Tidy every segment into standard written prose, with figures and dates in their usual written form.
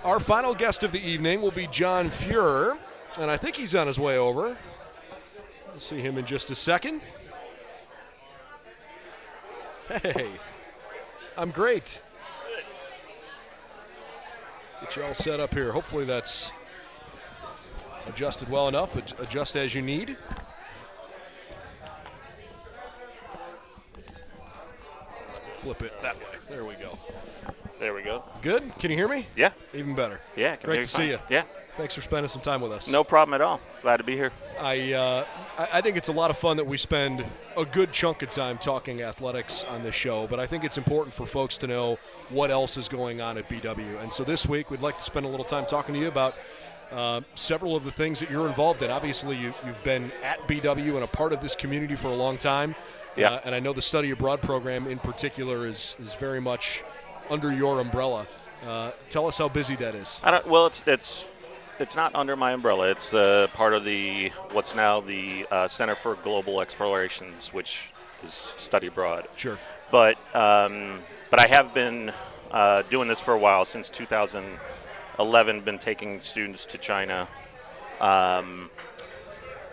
Our final guest of the evening will be John Fuehrer, and I think he's on his way over. We'll see him in just a second. Hey, I'm great. Get you all set up here. Hopefully that's adjusted well enough, but adjust as you need. Flip it that way. There we go. There we go. Good? Can you hear me? Yeah. Even better. Yeah. Great to see you. Yeah. Thanks for spending some time with us. No problem at all. Glad to be here. I think it's a lot of fun that we spend a good chunk of time talking athletics on this show, but I think it's important for folks to know what else is going on at BW. And so this week we'd like to spend a little time talking to you about several of the things that you're involved in. Obviously, you've been at BW and a part of this community for a long time. Yeah. And I know the Study Abroad program in particular is very much under your umbrella. Tell us how busy that is. It's not under my umbrella. It's part of what's now the Center for Global Explorations, which is Study Abroad. Sure. But I have been doing this for a while, since 2011. Been taking students to China,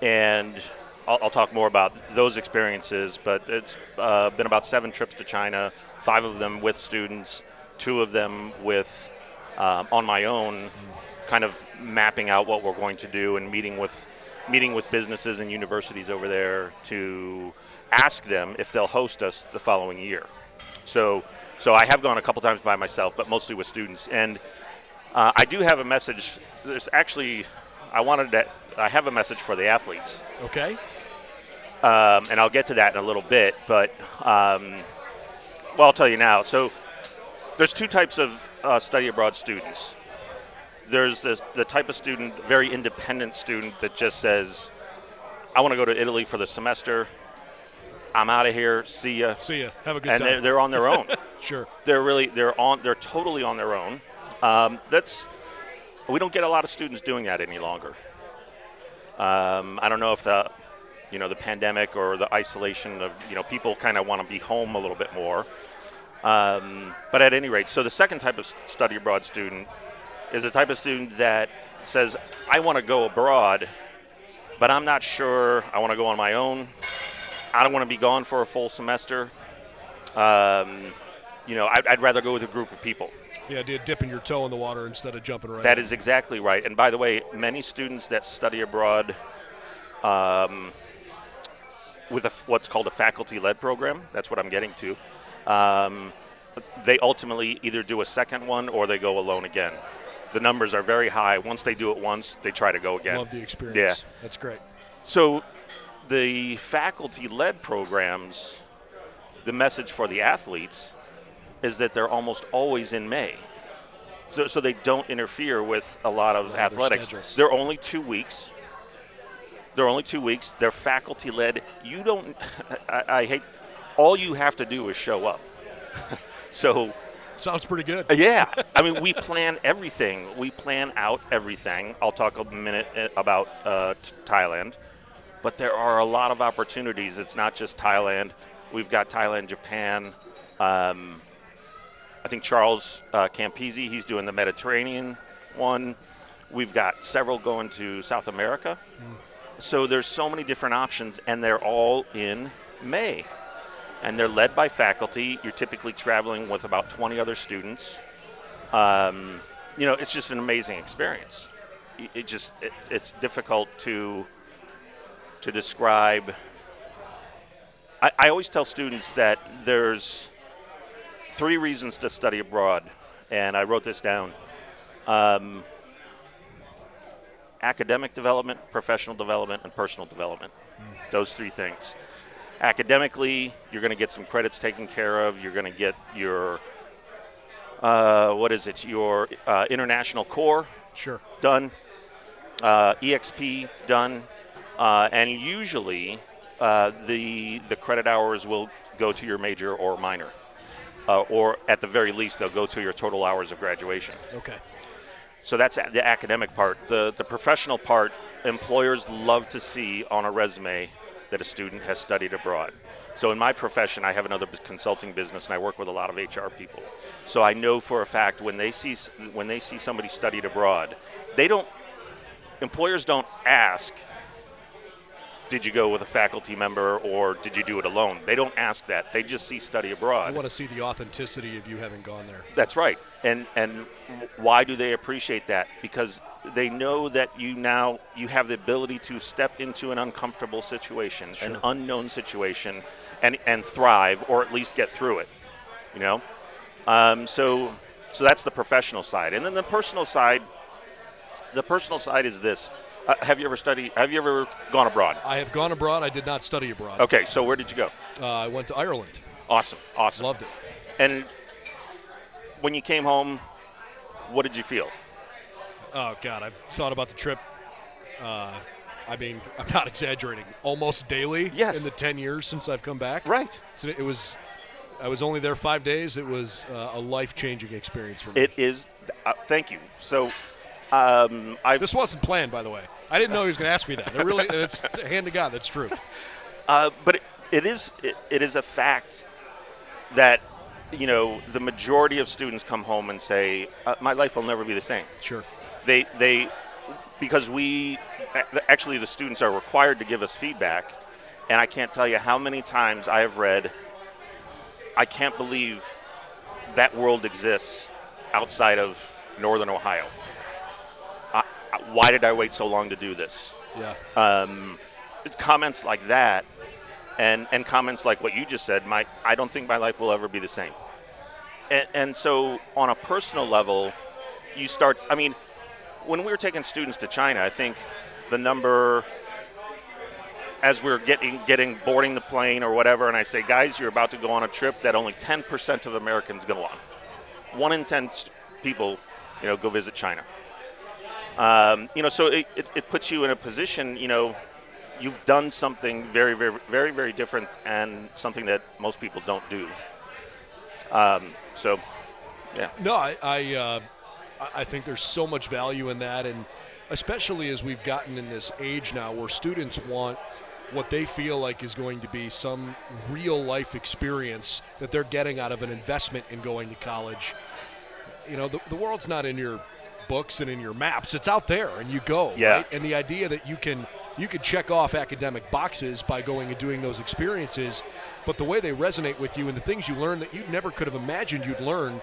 and I'll talk more about those experiences. But it's been about 7 trips to China, 5 of them with students, 2 of them with on my own, kind of mapping out what we're going to do and meeting with businesses and universities over there to ask them if they'll host us the following year. So I have gone a couple times by myself, but mostly with students. And I do have a message. I have a message for the athletes. Okay. And I'll get to that in a little bit, but I'll tell you now. So there's 2 types of study abroad students. There's the type of student, very independent student, that just says, I want to go to Italy for the semester. I'm out of here. See ya. See ya. Have a good time. And they're on their own. Sure. They're totally on their own. We don't get a lot of students doing that any longer. I don't know if the pandemic or the isolation of, people kind of want to be home a little bit more. But at any rate, so the second type of study abroad student is the type of student that says, I want to go abroad, but I'm not sure I want to go on my own. I don't want to be gone for a full semester. I'd rather go with a group of people. The idea of dipping your toe in the water instead of jumping right That in. is exactly right. And by the way, many students that study abroad with what's called a faculty-led program, that's what I'm getting to, they ultimately either do a second one or they go alone again. The numbers are very high. Once they do it once, they try to go again. Love the experience. Yeah. That's great. So the faculty-led programs, the message for the athletes is that they're almost always in May. So they don't interfere with a lot of athletics. Schedules. They're only 2 weeks. They're faculty-led. You don't – I hate – all you have to do is show up. So – Sounds pretty good. Yeah. I mean, we plan everything. We plan out everything. I'll talk a minute about Thailand. But there are a lot of opportunities. It's not just Thailand. We've got Thailand, Japan. I think Charles Campisi, he's doing the Mediterranean one. We've got several going to South America. So there's so many different options, and they're all in May. And they're led by faculty. You're typically traveling with about 20 other students. It's just an amazing experience. It's difficult to describe. I always tell students that there's 3 reasons to study abroad, and I wrote this down. Academic development, professional development, and personal development. Those 3 things. Academically, you're going to get some credits taken care of. You're going to get your, your international core done, EXP done, and usually the credit hours will go to your major or minor, or at the very least, they'll go to your total hours of graduation. Okay. So that's the academic part. The professional part, employers love to see on a resume that a student has studied abroad. So in my profession, I have another consulting business, and I work with a lot of HR people. So I know for a fact when they see somebody studied abroad, employers don't ask, did you go with a faculty member or did you do it alone? They don't ask that. They just see study abroad. I want to see the authenticity of you having gone there. That's right. And why do they appreciate that? Because they know that you have the ability to step into an uncomfortable situation, Sure. an unknown situation, and thrive, or at least get through it. So that's the professional side. And then the personal side is this. Have you ever gone abroad? I have gone abroad. I did not study abroad. Okay, so where did you go? I went to Ireland. Awesome. Loved it. And when you came home, what did you feel? Oh, God, I've thought about the trip. I'm not exaggerating. Almost daily in the 10 years since I've come back. Right. So I was only there 5 days. It was a life-changing experience for me. It is. Thank you. So this wasn't planned, by the way. I didn't know he was going to ask me that. It's hand to God. That's true. But it is a fact that the majority of students come home and say, my life will never be the same. Sure. Because actually the students are required to give us feedback, and I can't tell you how many times I have read, I can't believe that world exists outside of Northern Ohio. Why did I wait so long to do this? Yeah. Comments like that, and comments like what you just said, I don't think my life will ever be the same. And so on a personal level, you start, when we were taking students to China, I think the number, as we're getting boarding the plane or whatever, and I say, guys, you're about to go on a trip that only 10% of Americans go on. 1 in 10 people, go visit China. So it puts you in a position, you've done something very, very, very, very different, and something that most people don't do. Yeah. No, I think there's so much value in that, and especially as we've gotten in this age now where students want what they feel like is going to be some real life experience that they're getting out of an investment in going to college. The world's not in your books and in your maps. It's out there, and you go. Yeah. Right? And the idea that you can check off academic boxes by going and doing those experiences, but the way they resonate with you and the things you learn that you never could have imagined you'd learn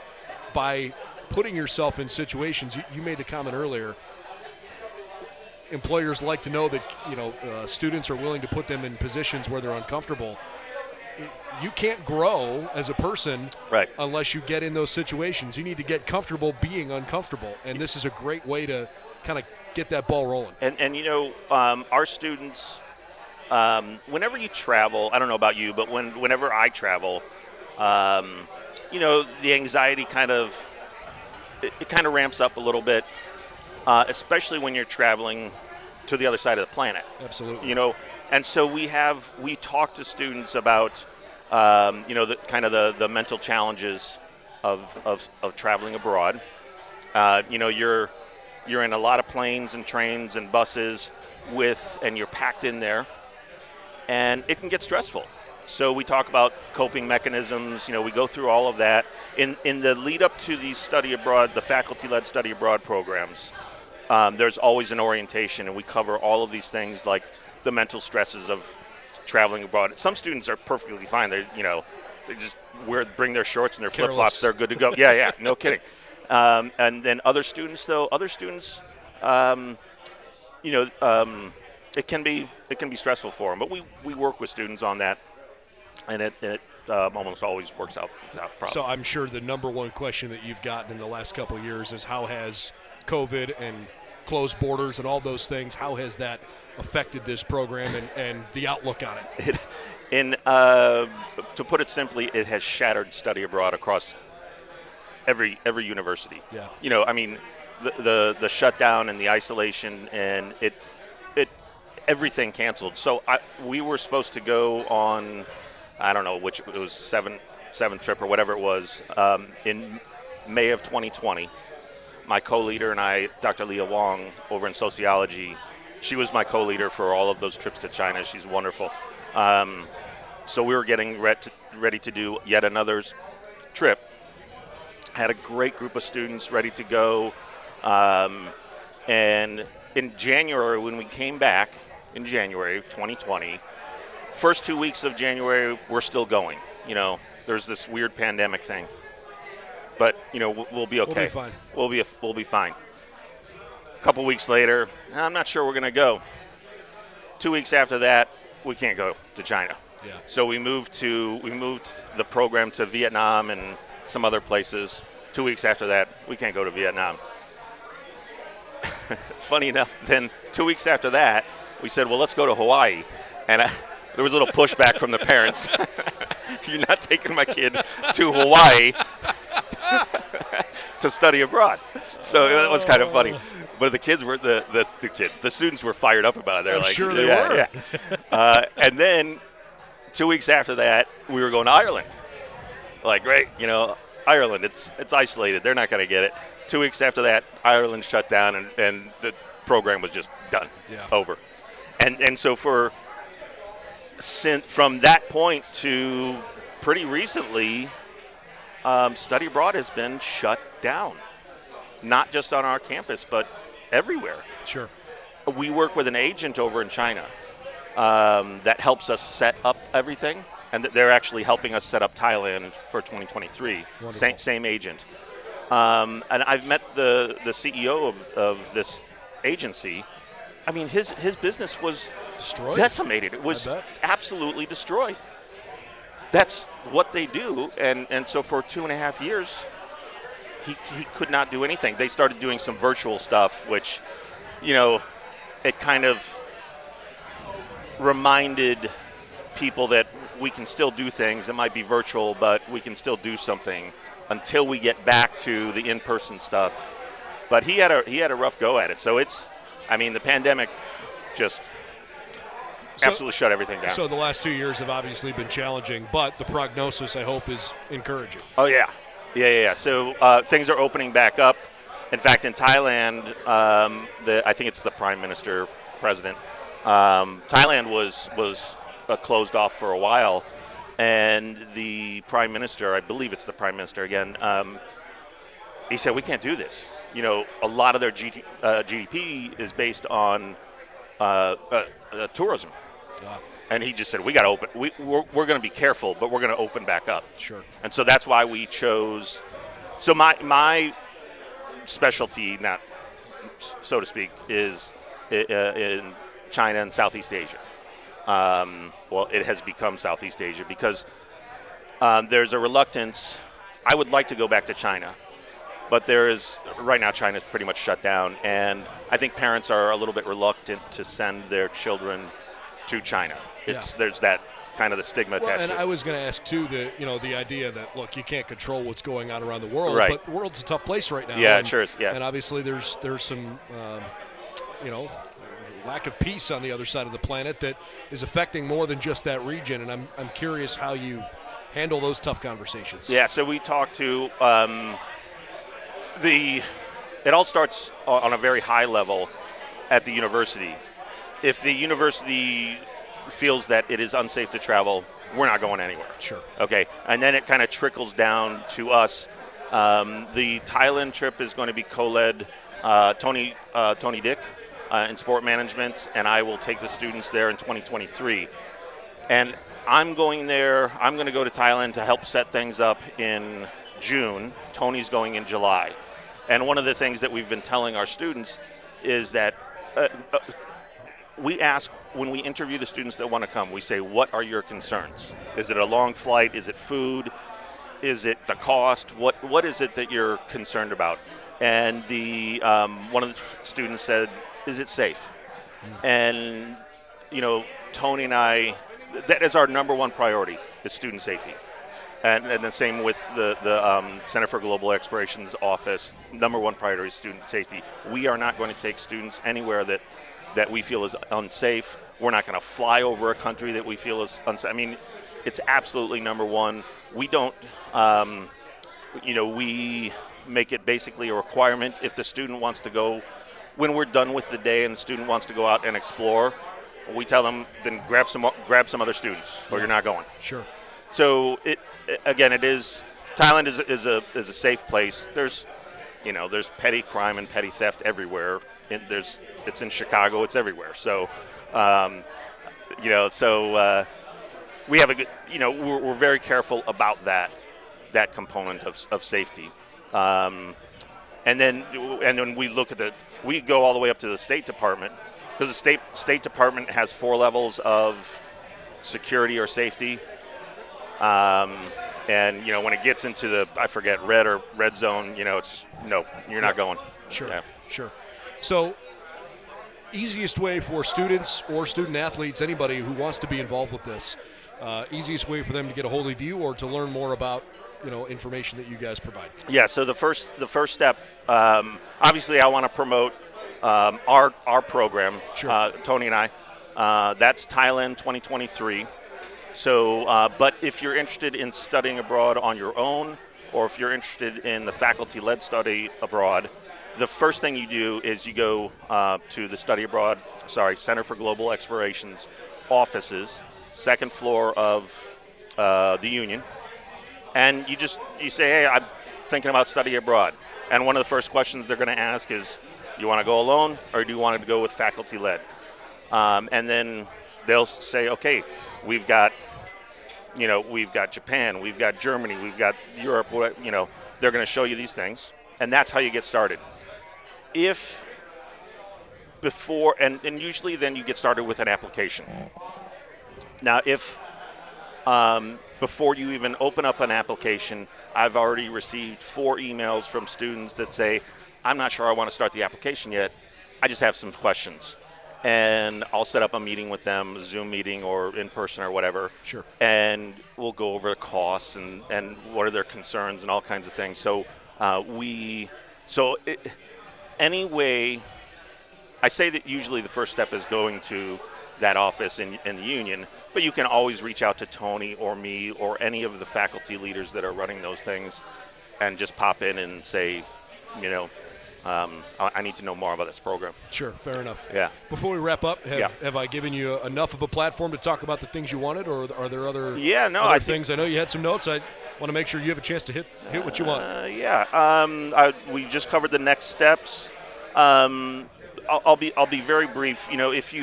by putting yourself in situations. You made the comment earlier. Employers like to know that students are willing to put them in positions where they're uncomfortable. You can't grow as a person unless you get in those situations. You need to get comfortable being uncomfortable, and this is a great way to kind of get that ball rolling. And our students, whenever you travel, I don't know about you, but whenever I travel, the anxiety kind of ramps up a little bit, especially when you're traveling to the other side of the planet. Absolutely. And so we talk to students about the mental challenges of traveling abroad. You're in a lot of planes and trains and buses and you're packed in there, and it can get stressful. So we talk about coping mechanisms. We go through all of that in the lead up to these the faculty-led study abroad programs. There's always an orientation, and we cover all of these things like the mental stresses of traveling abroad. Some students are perfectly fine. They just bring their shorts and their flip-flops. They're good to go. Yeah, no kidding. And then other students, it can be stressful for them. But we work with students on that, and it almost always works out without problem. So I'm sure the number one question that you've gotten in the last couple of years is, how has COVID and closed borders and all those things, how has that affected this program and the outlook on it? To put it simply, it has shattered study abroad across every university. Yeah. The shutdown and the isolation, and it everything canceled. So we were supposed to go on, I don't know which, it was seventh trip or whatever it was, in May of 2020. My co-leader and I, Dr. Leah Wong, over in sociology, she was my co-leader for all of those trips to China. She's wonderful. So we were getting ready to do yet another trip. Had a great group of students ready to go. And in January, when we came back in January 2020, first 2 weeks of January, we're still going. There's this weird pandemic thing. But, we'll be okay. We'll be fine. We'll be fine. A couple weeks later, I'm not sure we're going to go. 2 weeks after that, we can't go to China. Yeah. So we moved the program to Vietnam and some other places. 2 weeks after that, we can't go to Vietnam. Funny enough, then 2 weeks after that, we said, well, let's go to Hawaii. And there was a little pushback from the parents. You're not taking my kid to Hawaii to study abroad. So it was kind of funny. But the kids were the students were fired up about it. They're like, sure they were. Yeah. And then 2 weeks after that, we were going to Ireland. Like, great, Ireland, it's isolated. They're not going to get it. 2 weeks after that, Ireland shut down, and the program was just done, over. And so from that point to pretty recently, study abroad has been shut down, not just on our campus, but everywhere. Sure. We work with an agent over in China that helps us set up everything, and they're actually helping us set up Thailand for 2023. Same agent. And I've met the CEO of this agency. I mean, his business was destroyed, decimated. It was absolutely destroyed. That's what they do, and so for 2.5 years, he could not do anything. They started doing some virtual stuff, which, it kind of reminded people that we can still do things. It might be virtual, but we can still do something until we get back to the in-person stuff. But he had a rough go at it. So the pandemic just absolutely shut everything down. So the last 2 years have obviously been challenging, but the prognosis, I hope, is encouraging. Oh, yeah. Yeah. So things are opening back up. In fact, in Thailand, I think it's the president, Thailand was closed off for a while, and the prime minister, I believe it's the prime minister again, he said, we can't do this. A lot of their GDP is based on tourism. And he just said, we got to open. We're going to be careful, but we're going to open back up. Sure. And so that's why we chose. So my specialty, not so to speak, is in China and Southeast Asia. Well, it has become Southeast Asia because there's a reluctance. I would like to go back to China, but right now China's pretty much shut down, and I think parents are a little bit reluctant to send their children to China. There's that kind of the stigma attached and to it. I was going to ask too, the idea that, look, you can't control what's going on around the world, right. but the world's a tough place right now. Yeah, it sure is. Yeah. And obviously there's some lack of peace on the other side of the planet that is affecting more than just that region, and I'm curious how you handle those tough conversations. Yeah, so we talked to it all starts on a very high level at the university. If the university feels that it is unsafe to travel, we're not going anywhere. Sure. Okay, and then it kind of trickles down to us. The Thailand trip is going to be co-led Tony Dick in sport management, and I will take the students there in 2023. And I'm going there. I'm going to go to Thailand to help set things up in June. Tony's going in July. And one of the things that we've been telling our students is that we ask, when we interview the students that want to come, we say, what are your concerns? Is it a long flight? Is it food? Is it the cost? What is it that you're concerned about? And the one of the students said, is it safe? And, Tony and I, that is our number one priority, is student safety. And the same with the Center for Global Explorations office. Number one priority is student safety. We are not going to take students anywhere that we feel is unsafe. We're not going to fly over a country that we feel is unsafe. I mean, it's absolutely number one. We don't, we make it basically a requirement. If the student wants to go, when we're done with the day and the student wants to go out and explore, we tell them then grab some other students, or you're not going. Sure. So Thailand is a safe place. There's petty crime and petty theft everywhere. It's in Chicago. It's everywhere. So, we have a good. We're very careful about that component of safety. And then we go all the way up to the State Department, because the State Department has 4 levels of security or safety. And when it gets into the red zone, it's no, you're not going. Sure. Yeah. Sure. So, easiest way for students or student athletes, anybody who wants to be involved with this, easiest way for them to get a hold of you or to learn more about information that you guys provide. Yeah. So the first step, obviously, I want to promote our program. Sure. Tony and I. That's Thailand 2023. So, but if you're interested in studying abroad on your own, or if you're interested in the faculty-led study abroad, the first thing you do is you go to the Center for Global Explorations offices, second floor of the Union, and you say, hey, I'm thinking about study abroad. And one of the first questions they're going to ask is, you want to go alone, or do you want to go with faculty-led? And then they'll say, okay, we've got Japan, we've got Germany, we've got Europe. They're going to show you these things, and that's how you get started. If before, and usually then you get started with an application. Now, if before you even open up an application, I've already received 4 emails from students that say, I'm not sure I want to start the application yet. I just have some questions. And I'll set up a meeting with them, a Zoom meeting or in person or whatever. Sure. And we'll go over the costs and what are their concerns and all kinds of things. So anyway, I say that usually the first step is going to that office in the union, but you can always reach out to Tony or me or any of the faculty leaders that are running those things and just pop in and say, I need to know more about this program. Sure, fair enough. Yeah. Before we wrap up, have I given you enough of a platform to talk about the things you wanted, or are there other things? I know you had some notes. I want to make sure you have a chance to hit what you want. We just covered the next steps. I'll be very brief. If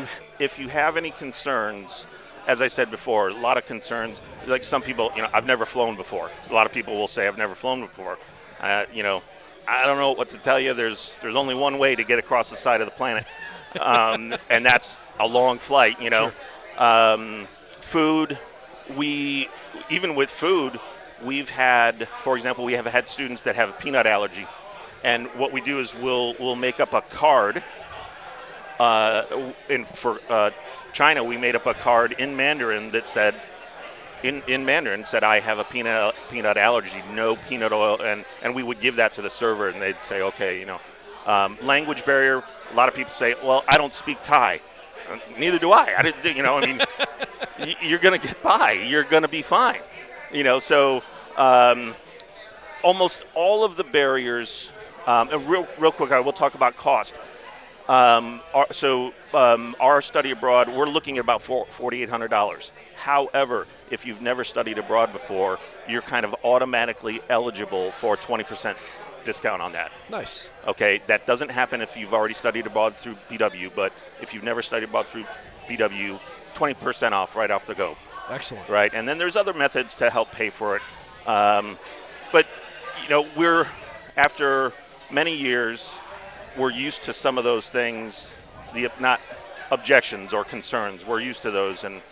you have any concerns, as I said before, a lot of concerns. Like some people, I've never flown before. A lot of people will say I've never flown before. I don't know what to tell you. There's only one way to get across the side of the planet, and that's a long flight. Sure. Food. Even with food, we have had students that have a peanut allergy, and what we do is we'll make up a card. For China, we made up a card in Mandarin that said. In Mandarin said, I have a peanut allergy, no peanut oil, and we would give that to the server, and they'd say, okay, language barrier. A lot of people say, well, I don't speak Thai. Neither do I. You're going to get by. You're going to be fine. So almost all of the barriers. And real quick, I will talk about cost. Our study abroad, we're looking at about $4,800. However, if you've never studied abroad before, you're kind of automatically eligible for a 20% discount on that. Nice. Okay, that doesn't happen if you've already studied abroad through BW, but if you've never studied abroad through BW, 20% off right off the go. Excellent. Right, and then there's other methods to help pay for it. But we're, after many years, we're used to some of those things, not objections or concerns. We're used to those, and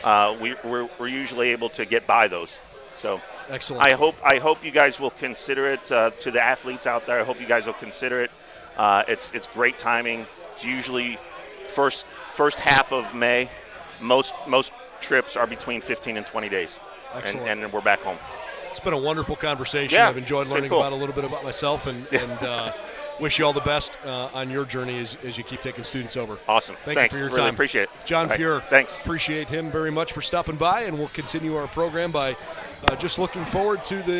we're usually able to get by those. So excellent. I hope you guys will consider it. To the athletes out there, I hope you guys will consider it. It's great timing. It's usually first half of May. Most trips are between 15 and 20 days. Excellent. And we're back home. It's been a wonderful conversation. Yeah, I've enjoyed learning about a little bit about myself, and wish you all the best on your journey as you keep taking students over. Awesome. Thanks. You for your time. Really appreciate it. John Fuehrer. Thanks. Appreciate him very much for stopping by, and we'll continue our program by just looking forward to the